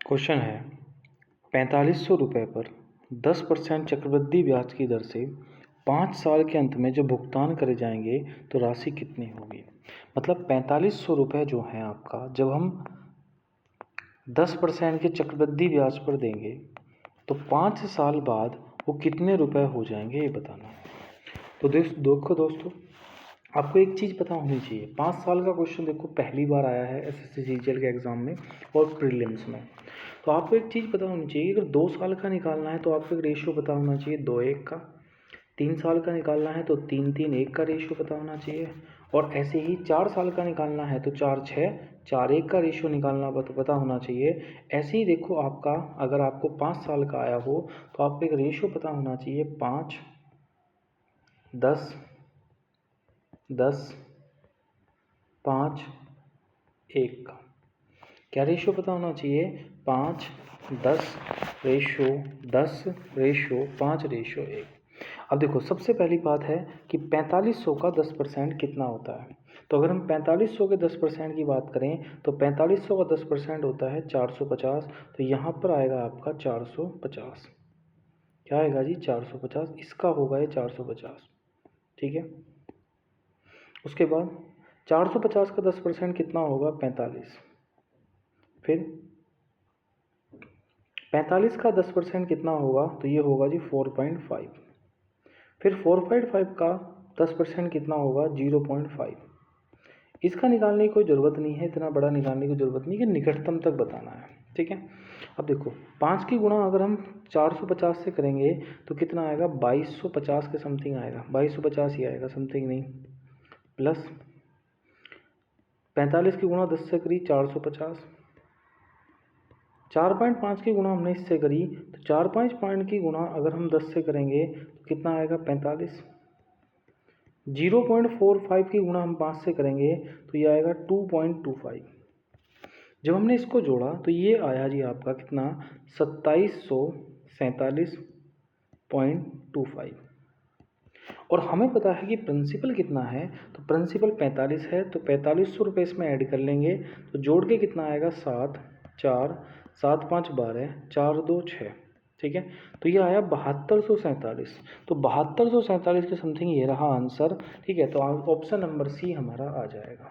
Question है 4500 रुपये पर 10% चक्रवृद्धि ब्याज की दर से 5 साल के अंत में जब भुगतान करे जाएंगे तो राशि कितनी होगी। मतलब 4500 रुपये जो है आपका, जब हम 10% के चक्रवृद्धि ब्याज पर देंगे तो 5 साल बाद वो कितने रुपए हो जाएंगे, ये बताना है। तो देखो दोस्तों, आपको एक चीज़ पता होनी चाहिए। 5 साल का क्वेश्चन देखो पहली बार आया है एसएससी सीजीएल के एग्ज़ाम में और प्रीलिम्स में। तो आपको एक चीज़ पता होनी चाहिए, अगर 2 साल का निकालना है तो आपको एक रेशियो पता होना चाहिए 2:1 का। 3 साल का निकालना है तो 3:3:1 का रेशियो पता होना चाहिए। और ऐसे ही 4 साल का निकालना है तो 4:6:4:1 का रेशियो निकालना पता होना चाहिए। ऐसे ही देखो आपका, अगर आपको 5 साल का आया हो तो आपको एक रेशियो पता होना चाहिए 5:10:10:5:1 का। क्या रेशियो पता होना चाहिए? 5:10:10:5:1। अब देखो, सबसे पहली बात है कि 4500 का 10% कितना होता है। तो अगर हम 4500 के 10% की बात करें तो 4500 का 10% होता है 450। तो यहाँ पर आएगा आपका 450। क्या आएगा जी? 450। इसका होगा ये 450, ठीक है। उसके बाद 450 का 10% कितना होगा? 45। फिर 45 का 10% कितना होगा? तो ये होगा जी 4.5। फिर 4.5 का 10% कितना होगा? 0.5। इसका निकालने की कोई ज़रूरत नहीं है, इतना बड़ा निकालने की ज़रूरत नहीं है, निकटतम तक बताना है, ठीक है। अब देखो, 5 की गुणा अगर हम 450 से करेंगे तो कितना आएगा? 2250 के समथिंग आएगा, 2250 ही आएगा, समथिंग नहीं। प्लस 45 की गुणा 10 से करी 450, 4.5 की गुणा हमने इससे करी तो 4.5 पॉइंट की गुणा अगर हम 10 से करेंगे तो कितना आएगा? 45। 0.45 की गुणा हम 5 से करेंगे तो ये आएगा 2.25। जब हमने इसको जोड़ा तो ये आया जी आपका कितना? 2747.25। और हमें पता है कि प्रिंसिपल कितना है, तो प्रिंसिपल 45 है, तो 4500 रुपये इसमें ऐड कर लेंगे तो जोड़ के कितना आएगा? 7, 4, 7, 5, 12, 4, 2, 6, ठीक है। तो ये आया 7247। तो 7247 के समथिंग ये रहा आंसर, ठीक है। तो ऑप्शन नंबर सी हमारा आ जाएगा।